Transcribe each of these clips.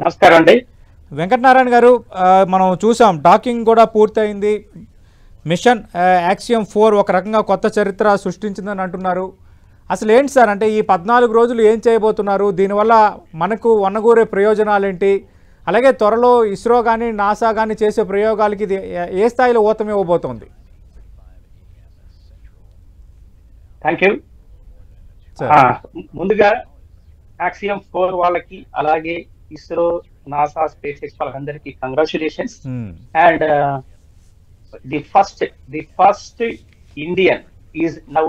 నమస్కారం అండి. వెంకటనారాయణ గారు, మనం చూసాం డాకింగ్ కూడా పూర్తయింది. మిషన్ యాక్సియం 4 ఒక రకంగా కొత్త చరిత్ర సృష్టించిందని అంటున్నారు. అసలు ఏంటి సార్, అంటే ఈ 14 రోజులు ఏం చేయబోతున్నారు? దీనివల్ల మనకు వనగూరే ప్రయోజనాలేంటి? అలాగే త్వరలో ఇస్రో కానీ నాసా కానీ చేసే ప్రయోగాలకి ఇది ఏ స్థాయిలో ఊతం ఇవ్వబోతోంది? Thank you. ముందుగా యాక్సియం 4 వాళ్ళకి, అలాగే ఇస్రో, నాసా, స్పేస్ ఎక్స్ వాళ్ళందరికీ congratulations. And the first Indian is now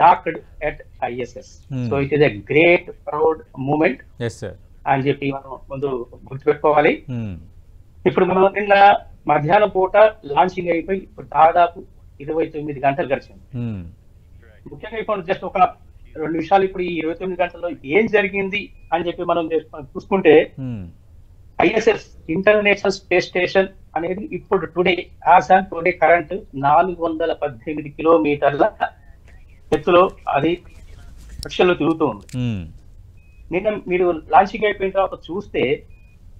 docked at ISS. So it is a great proud moment అని చెప్పి మనం ముందు గుర్తుపెట్టుకోవాలి. ఇప్పుడు మనం నిన్న మధ్యాహ్నం పూట లాంచింగ్ అయిపోయి ఇప్పుడు దాదాపు 29 గంటలు గడిచింది. ముఖ్యంగా ఇప్పుడు జస్ట్ ఒక 2 నిమిషాలు ఇప్పుడు ఈ 29 గంటల్లో ఏం జరిగింది అని చెప్పి మనం చూసుకుంటే, ISS ఇంటర్నేషనల్ స్పేస్ స్టేషన్ అనేది ఇప్పుడు టుడే కరెంట్ 418 కిలోమీటర్ల ఎత్తులో అది కక్షలో తిరుగుతూ ఉంది. నిన్న మీరు లాంచింగ్ అయిపోయిన తర్వాత చూస్తే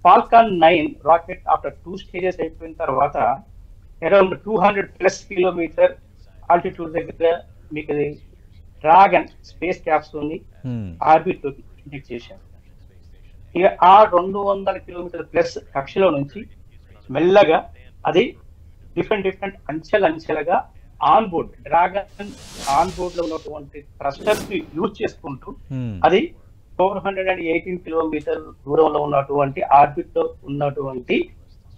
ఫాల్కాన్ 9 రాకెట్ ఆఫ్టర్ 2 స్టేజెస్ అయిపోయిన తర్వాత అరౌండ్ 200+ కిలోమీటర్ ఆల్టిట్యూడ్ దగ్గర మీకు డ్రాగన్ స్పేస్ క్యాప్సూల్ ని ఆర్బిట్ లోకి ఇంజెక్ట్ చేశారు. ఇక ఆ 200 కిలోమీటర్ ప్లస్ కక్షలో నుంచి మెల్లగా అది డిఫరెంట్ అంచెలుగా on board Dragon on board లో ఉన్నటువంటి థ్రస్టర్స్ యూజ్ చేసుకుంటూ అది 418 కిలోమీటర్ దూరంలో ఉన్నటువంటి ఆర్బిట్ లో ఉన్నటువంటి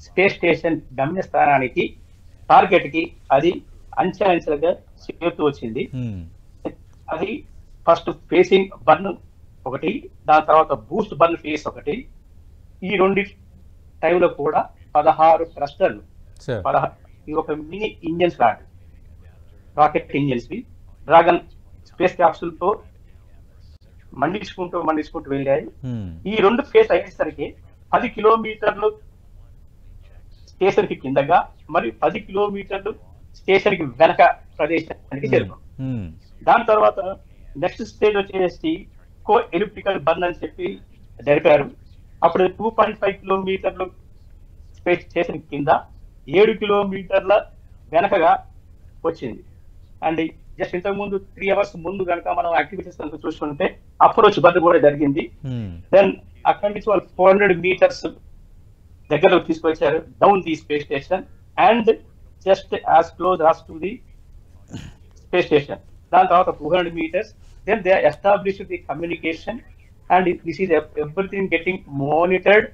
స్పేస్ స్టేషన్ గమ్యస్థానానికి, టార్గెట్ కి అది అంచెలుగా చేరుతూ వచ్చింది. అది ఫస్ట్ ఫేసింగ్ బర్న్ ఒకటి, దాని తర్వాత బూస్ట్ బర్న్ ఫేస్ ఒకటి. ఈ రెండు టైంలో కూడా 16 థ్రస్టర్లు, ఇది ఒక మినీ ఇంజన్స్ లాంటి rocket engines dragon space capsule తో మండించుకుంటూ వెళ్ళాయి. ఈ రెండు ఫేస్ అయ్యేసరికి 10 కిలోమీటర్లు స్టేషన్ కి కిందగా, మరి 10 కిలోమీటర్లు స్టేషన్ కి వెనక ప్రదేశానికి చేరుకుంది. దాని తర్వాత నెక్స్ట్ స్టేజ్ వచ్చేసి కో ఎలిప్టికల్ బర్న్ అని చెప్పి జరిపారు. అప్పుడు 2.5 కిలోమీటర్లు స్పేస్ స్టేషన్ కింద, 7 కిలోమీటర్ల వెనకగా వచ్చింది. అండ్ జస్ట్ ఇంతకు ముందు 3 అవర్స్ ముందు కనుక మనం యాక్టివిటీస్ కనుక చూసుకుంటే అప్రోచ్ బర్న్ కూడా జరిగింది. దెన్ అక్కడి నుంచి వాళ్ళు 400 మీటర్స్ దగ్గరకు తీసుకొచ్చారు down the space station and just as close as to the space station. దాని తర్వాత 200 meters. Then they established the communication, and this is everything getting monitored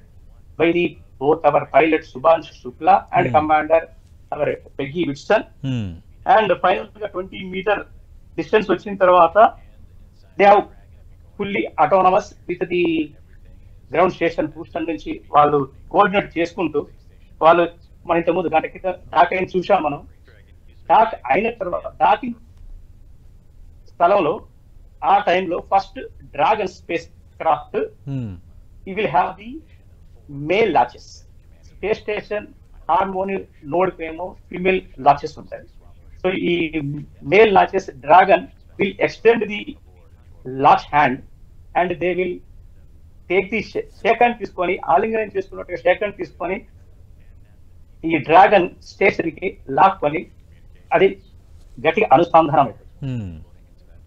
by the both our pilot Subhanshu Shukla and commander our Peggy Whitson. And finally 20-meter distance వచ్చిన తర్వాత they have fully autonomous with the ground station Houston నుంచి వాళ్ళు coordinate చేసుకుంటూ, వాళ్ళు మన ఇంతకుముందు గంట క్రితం డాక్ అయిన చూసాం మనం. డాక్ అయిన తర్వాత డాకింగ్ స్థలంలో ఆ టైంలో ఫస్ట్ డ్రాగన్ స్పేస్ క్రాఫ్ట్ ఈ will have the male latches. Space station harmony node ఏమో ఫిమేల్ లాచెస్ ఉంటాయి. సో ఈ male latches dragon will extend the latch hand and they will take the shake hand తీసుకొని, ఆలింగనం చేసుకున్నట్టుగా shake hand తీసుకొని ఈ dragon station కి లాక్కొని అది గట్టిగా అనుసంధానం అవుతుంది.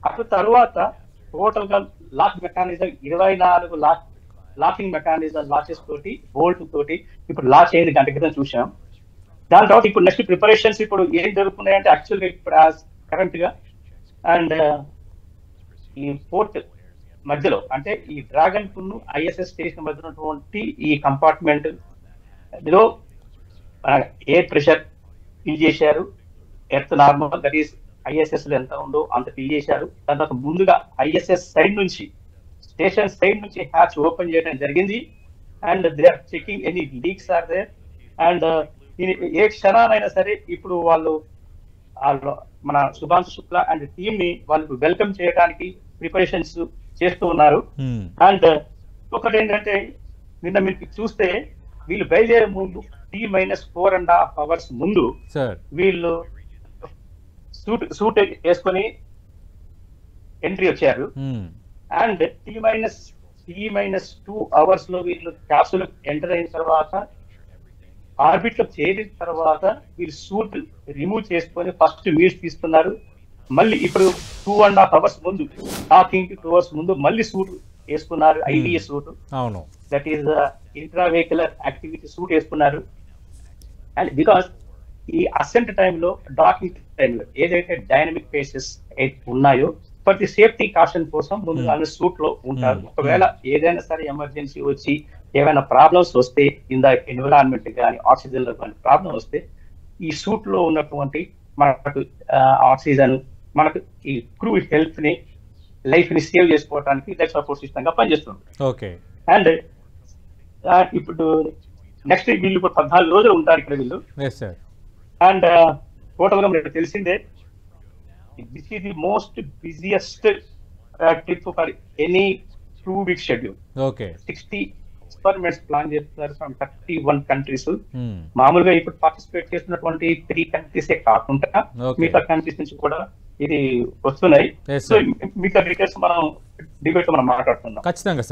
అటు తర్వాత టోటల్ గా lock mechanism 24 locking mechanism latches తోటి, బోల్ట్ తోటి ఇప్పుడు లాచ్ అయింది గంట క్రితం చూసాం. దాని తర్వాత ఇప్పుడు నెక్స్ట్ ప్రిపరేషన్స్ ఇప్పుడు ఏం జరుగుతున్నాయంటే యాక్చువల్గా ఇప్పుడు కరెంట్ గా అండ్ ఈ పోర్ట్ మధ్యలో, అంటే ఈ డ్రాగన్ కున్ను ISS స్టేషన్ మధ్య ఉన్నటువంటి ఈ కంపార్ట్మెంట్ లో ఎయిర్ ప్రెషర్ ఫిల్ చేశారు. Earth normal that is ISS లో ఎంత ఉందో అంత ఫిల్ చేశారు. దాని తర్వాత ముందుగా ISS సైడ్ నుంచి, స్టేషన్ సైడ్ నుంచి హ్యాచ్ ఓపెన్ చేయడం జరిగింది. And they are checking any leaks are there. And ఏ క్షణానైనా సరే ఇప్పుడు వాళ్ళు మన సుభాంశు శుక్లా అండ్ టీమ్ ని వాళ్ళు వెల్కమ్ చేయడానికి ప్రిపరేషన్స్ చేస్తూ ఉన్నారు. అండ్ ఒకటి ఏంటంటే నిన్న మీరు చూస్తే వీళ్ళు బయలుదేరే ముందు T-4.5 hours ముందు వీళ్ళు సూట్ వేసుకొని ఎంట్రీ వచ్చారు. అండ్ T-2 hours లో వీళ్ళు క్యాప్సూల్ ఎంటర్ అయిన తర్వాత ఆర్బిట్ లో చేరిన తర్వాత వీళ్ళు సూట్ రిమూవ్ చేసుకొని ఫస్ట్ మీల్స్ తీసుకున్నారు. మళ్ళీ ఇప్పుడు 2.5 hours ముందు టాకింగ్ 2 hours ముందు మళ్ళీ సూట్ వేసుకున్నారు. IDA సూట్, అవును, దట్ ఈస్ ఇంట్రావెహికులర్ యాక్టివిటీ సూట్ వేసుకున్నారు. అండ్ బికాస్ ఈ అసెంట్ టైంలో డాకింగ్ టైంలో ఏదైతే డైనమిక్ ఫేసెస్ ఉన్నాయో ప్రతి సేఫ్టీ కాషన్ కోసం ముందు వాళ్ళు సూట్ లో ఉంటారు. ఒకవేళ ఏదైనా సరే ఎమర్జెన్సీ వచ్చి ఏమైనా ప్రాబ్లమ్స్ వస్తే ఇన్ ద ఎన్విరాన్మెంట్ కానీ ఆక్సిజన్ లో కానీ ప్రాబ్లం వస్తే ఈ సూట్ లో ఉన్నటువంటి మనకు ఆక్సిజన్ మనకు ఈ క్రూ హెల్త్ ని లైఫ్ ని సేవ్ చేసుకోవడానికి లైఫ్ సపోర్ట్ సిస్టమ్ గా పనిచేస్తుంది. ఓకే. అండ్ ఇప్పుడు నెక్స్ట్ వీళ్ళు 14 రోజులు ఉంటారు ఇక్కడ వీళ్ళు. అండ్ టోటల్ గా మీకు తెలిసిందే, this is the most busiest trip for any 2 week schedule. Okay. 60 experiments plan చేస్తున్నారు ఫ్రమ్ 31 కంట్రీస్. మామూలుగా ఇప్పుడు పార్టిసిపేట్ చేస్తున్నటువంటి 3 countries కాకుండా మిగతా కంట్రీస్ నుంచి కూడా ఇది వస్తున్నాయి. సో మిగతా డీటెయిల్స్ మనం డిబేట్ లో మనం మాట్లాడుతున్నాం. ఖచ్చితంగా.